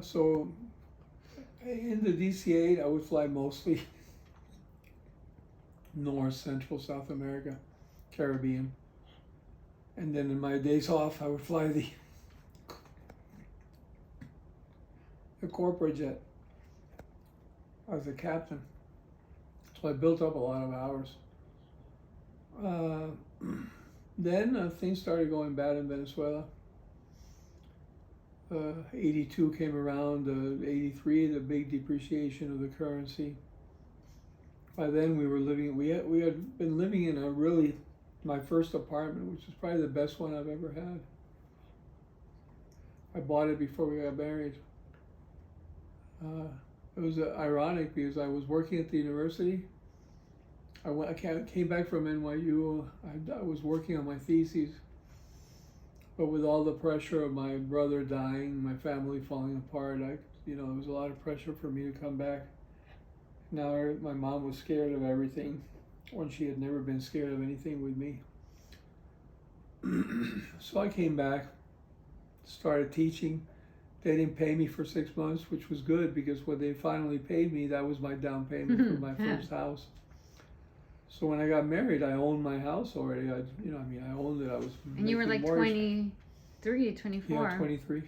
So in the DC-8, I would fly mostly North, Central, South America, Caribbean. And then in my days off, I would fly the corporate jet as a captain. So I built up a lot of hours. Then things started going bad in Venezuela. 82 came around, 83, the big depreciation of the currency. By then we had been living in my first apartment, which was probably the best one I've ever had. I bought it before we got married. It was ironic because I was working at the university. I came back from NYU. I was working on my thesis, but with all the pressure of my brother dying, my family falling apart, there was a lot of pressure for me to come back. Now my mom was scared of everything, when she had never been scared of anything with me. So I came back, started teaching. They didn't pay me for 6 months, which was good because when they finally paid me, that was my down payment for my first house. So when I got married, I owned my house already. I owned it. I was. And you were like 23, 24. Yeah, 23.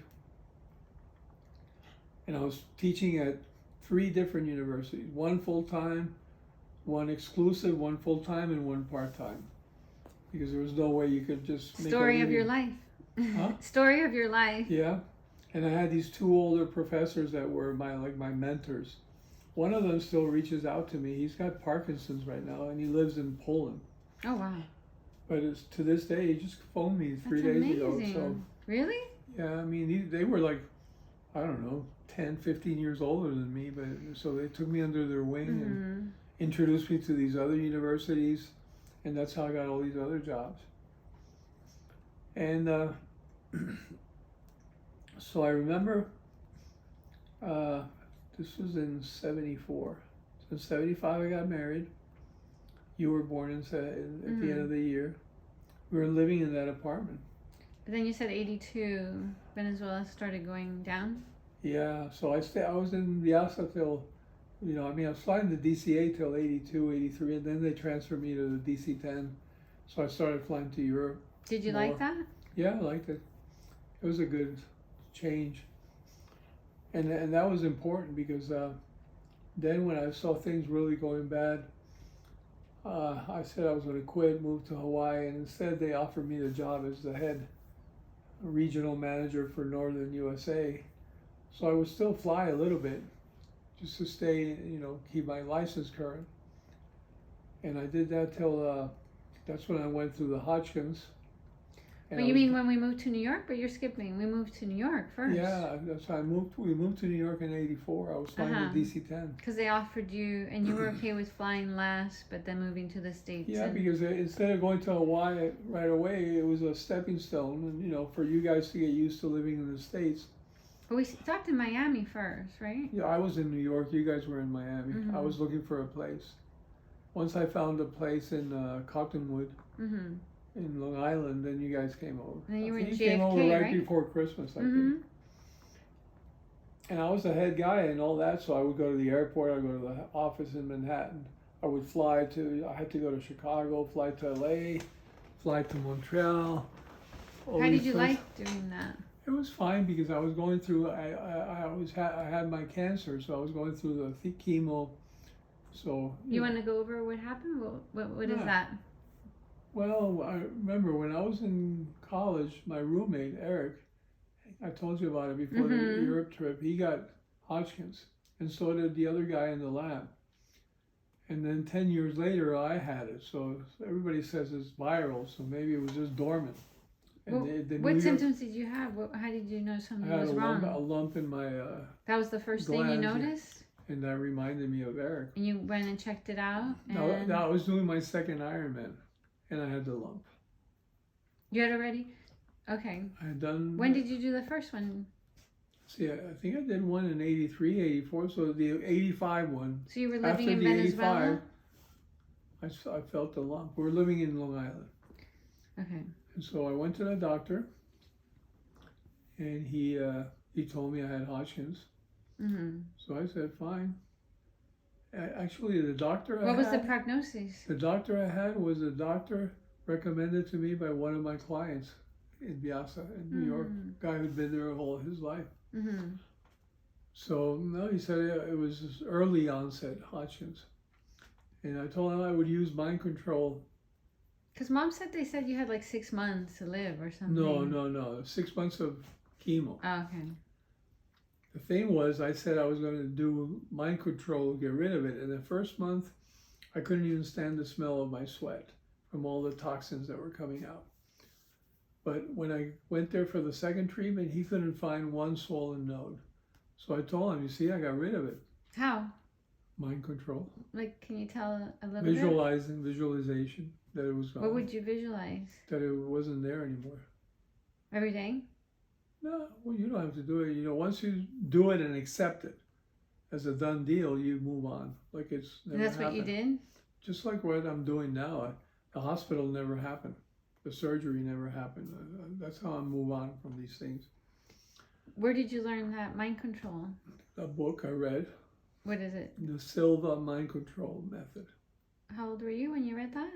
And I was teaching at 3 different universities: one full time, one exclusive, one full time, and one part time. Because there was no way you could just make Story of your life. Huh? Story of your life. Yeah. And I had these 2 older professors that were my mentors. One of them still reaches out to me. He's got Parkinson's right now, and he lives in Poland. Oh, wow. But to this day, he just phoned me 3 days ago. So really? Yeah, I mean, they were like, I don't know, 10, 15 years older than me. But so they took me under their wing and introduced me to these other universities, and that's how I got all these other jobs. And so I remember. This was in 74. So in 75 I got married. You were born at the end of the year. We were living in that apartment. But then you said 82, Venezuela started going down? Yeah, so I was in Viasa till, I was flying the DC-8 till 82, 83, and then they transferred me to the DC-10. So I started flying to Europe. Did you like that? Yeah, I liked it. It was a good change. And that was important because then when I saw things really going bad, I said I was going to quit, move to Hawaii, and instead they offered me the job as the head regional manager for Northern USA. So I would still fly a little bit just to stay, keep my license current. And I did that till, that's when I went through the Hodgkins. But you mean when we moved to New York? But you're skipping. We moved to New York first. Yeah, that's how we moved to New York in 84. I was flying the DC-10. Because they offered you, and you were okay with flying less, but then moving to the States. Yeah, because instead of going to Hawaii right away, it was a stepping stone, and for you guys to get used to living in the States. But we stopped in Miami first, right? Yeah, I was in New York. You guys were in Miami. I was looking for a place. Once I found a place in Cottonwood. In Long Island, then you guys came over. And then you were in JFK, came over right before Christmas, I think. And I was the head guy and all that, so I would go to the airport, I would go to the office in Manhattan. I had to go to Chicago, fly to LA, fly to Montreal. How did you like doing that? It was fine because I was going through, I had my cancer, so I was going through the chemo. So you want to go over what happened? What is that? Well, I remember when I was in college, my roommate, Eric, I told you about it before the Europe trip, he got Hodgkin's, and so did the other guy in the lab. And then 10 years later, I had it. So everybody says it's viral, so maybe it was just dormant. And what symptoms did you have? How did you know something was wrong? I had a lump in my that was the first thing you noticed? And that reminded me of Eric. And you went and checked it out? No, I was doing my second Ironman. And I had the lump. You had already? Okay. I had done. When did you do the first one? See, I think I did one in 83, 84, so the 85 one. So you were living in Venezuela? 85, I felt the lump. We were living in Long Island. Okay. And so I went to the doctor, and he he told me I had Hodgkin's. So I said, fine. Actually, the doctor What was the prognosis? The doctor I had was a doctor recommended to me by one of my clients in Biasa in New York, guy who'd been there all his life. So no, he said it was early onset Hodgkin's, and I told him I would use mind control. Because Mom said they said you had like 6 months to live or something. No, 6 months of chemo. Oh, okay. The thing was, I said I was going to do mind control, get rid of it. And the first month, I couldn't even stand the smell of my sweat from all the toxins that were coming out. But when I went there for the second treatment, he couldn't find one swollen node. So I told him, you see, I got rid of it. How? Mind control. Like, can you tell a little bit? Visualization that it was gone. What would you visualize? That it wasn't there anymore. Every day? No, well, you don't have to do it. You know, once you do it and accept it as a done deal, you move on. Like it's never And that's happened. what you did? Just like what I'm doing now. The hospital never happened. The surgery never happened. That's how I move on from these things. Where did you learn that mind control? A book I read. What is it? The Silva Mind Control Method. How old were you when you read that?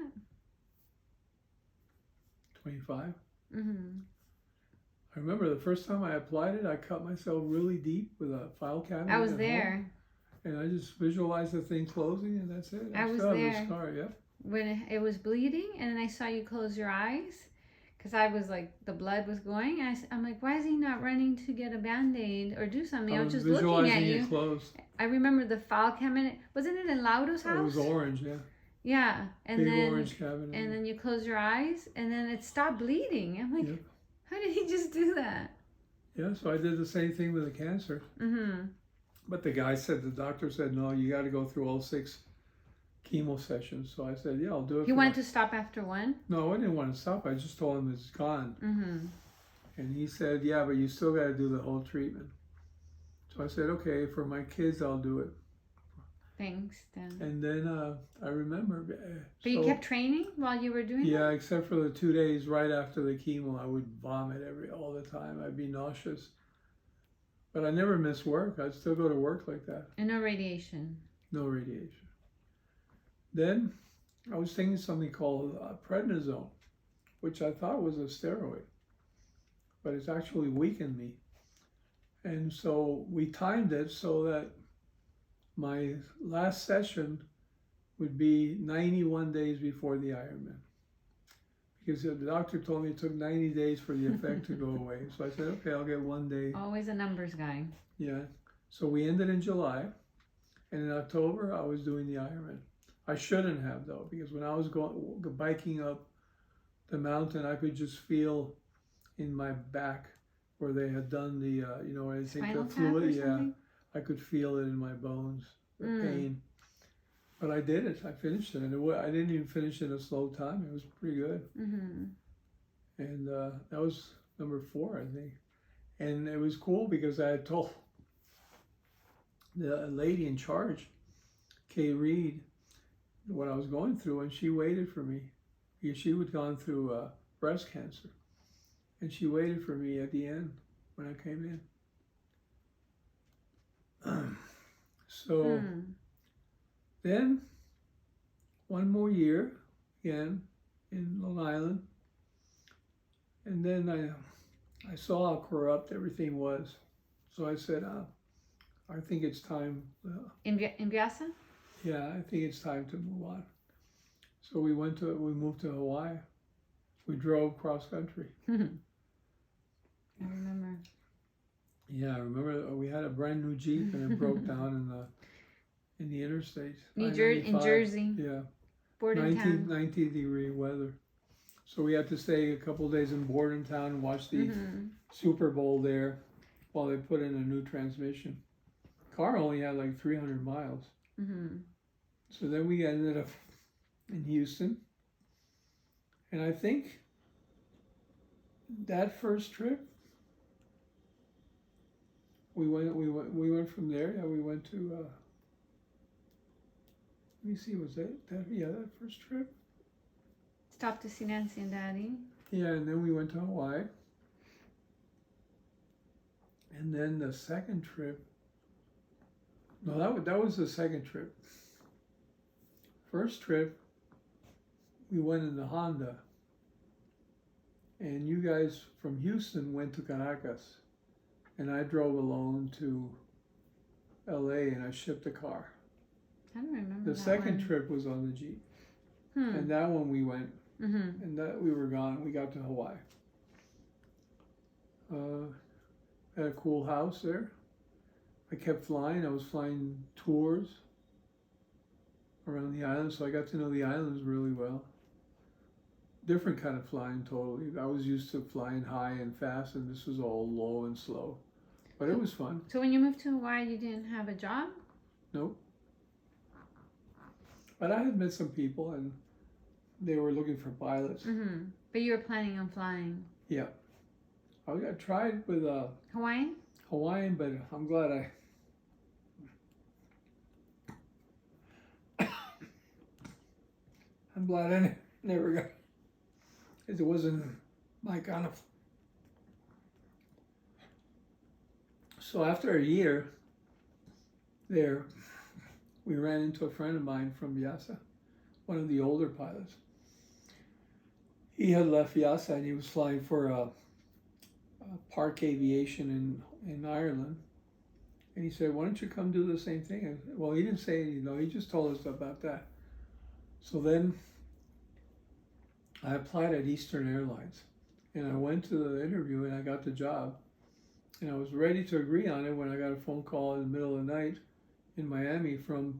25. I remember the first time I applied it, I cut myself really deep with a file cabinet. I was there. And I just visualized the thing closing, and that's it. I was still have there. the scar, yep. When it was bleeding, and then I saw you close your eyes, because I was like, the blood was going. I'm like, why is he not running to get a Band-Aid or do something? I was just looking at you. It closed. I remember the file cabinet. Wasn't it in Laudo's house? It was orange, yeah. Yeah, and Big then orange cabinet. and then you close your eyes, and then it stopped bleeding. I'm like, how did he just do that? Yeah, so I did the same thing with the cancer. But the doctor said, no, you got to go through all 6 chemo sessions. So I said, yeah, I'll do it. He wanted to stop after one? No, I didn't want to stop. I just told him it's gone. And he said, yeah, but you still got to do the whole treatment. So I said, okay, for my kids, I'll do it. Thanks, Dan. And then I remember. But you kept training while you were doing that? Yeah, except for the 2 days right after the chemo, I would vomit all the time. I'd be nauseous. But I never miss work. I'd still go to work like that. And no radiation? No radiation. Then I was taking something called prednisone, which I thought was a steroid, but it's actually weakened me. And so we timed it so that my last session would be 91 days before the Ironman. Because the doctor told me it took 90 days for the effect to go away. So I said, okay, I'll get 1 day. Always a numbers guy. Yeah. So we ended in July. And in October, I was doing the Ironman. I shouldn't have, though, because when I was biking up the mountain, I could just feel in my back where they had done the, where they take the fluid. Yeah, I could feel it in my bones, the pain. But I did it. I finished it. And I didn't even finish in a slow time. It was pretty good. And that was number 4, I think. And it was cool because I had told the lady in charge, Kay Reed, what I was going through, and she waited for me because she had gone through breast cancer. And she waited for me at the end when I came in. So then 1 more year again in Long Island. And then I saw how corrupt everything was. So I said, I think it's time. In Biasa? Yeah, I think it's time to move on. So we moved to Hawaii. We drove cross country. I remember. Yeah, I remember we had a brand new Jeep and it broke down in the interstate. In Jersey. Yeah. Bordentown. 90-degree weather. So we had to stay a couple of days in Bordentown and watch the Super Bowl there while they put in a new transmission. Car only had like 300 miles. So then we ended up in Houston. And I think that first trip, we went from there. Yeah, we went to, let me see, was that first trip? Stopped to see Nancy and Daddy. Yeah, and then we went to Hawaii. And then the second trip, no, that was the second trip. First trip, we went in the Honda. And you guys from Houston went to Caracas. And I drove alone to LA and I shipped a car. I don't remember The that second one. trip was on the Jeep. Hmm. And that one we went, Mm-hmm. and that we were gone. We got to Hawaii. Had a cool house there. I kept flying. I was flying tours around the island, so I got to know the islands really well. Different kind of flying, totally. I was used to flying high and fast, and this was all low and slow. But it was fun. So when you moved to Hawaii, you didn't have a job? Nope. But I had met some people, and they were looking for pilots. Mm-hmm. But you were planning on flying. Yeah. I tried with Hawaiian? Hawaiian, but I'm glad I never got, because it wasn't my kind of. So after a year there, we ran into a friend of mine from YASA, one of the older pilots. He had left YASA and he was flying for Park Aviation in Ireland. And he said, why don't you come do the same thing? And, well, he didn't say anything, though. He just told us about that. So then I applied at Eastern Airlines. And I went to the interview and I got the job. And I was ready to agree on it when I got a phone call in the middle of the night in Miami from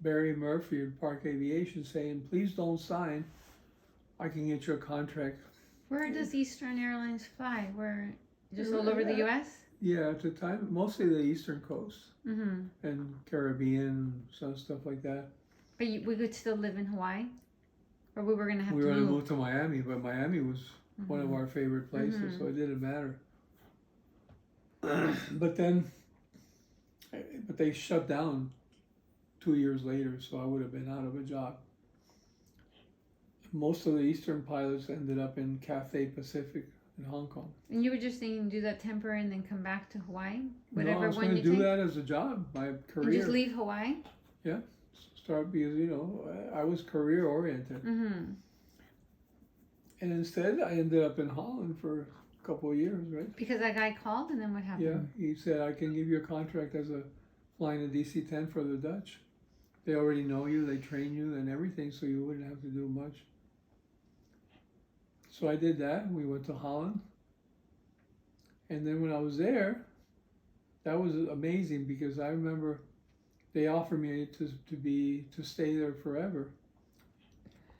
Barry Murphy of Park Aviation saying, please don't sign. I can get you a contract. Where does Eastern Airlines fly? Where, just all over the U.S.? Yeah, at the time, mostly the Eastern Coast Mm-hmm. and Caribbean, some stuff like that. But we could still live in Hawaii? Or we were going to have We to were going move? to move to Miami, but Miami was one of our favorite places, so it didn't matter. But they shut down 2 years later, so I would have been out of a job. Most of the Eastern pilots ended up in Cathay Pacific in Hong Kong. And you were just thinking do that temporary and then come back to Hawaii? Whatever No, I was one going you to do take? that as a job, my career. And just leave Hawaii? Start because, I was career oriented. Mm-hmm. And instead, I ended up in Holland for a couple of years, right? Because that guy called and then what happened? Yeah, he said, I can give you a contract as a flying a DC-10 for the Dutch. They already know you, they train you and everything, so you wouldn't have to do much. So I did that, and we went to Holland. And then when I was there, that was amazing because I remember they offered me to stay there forever.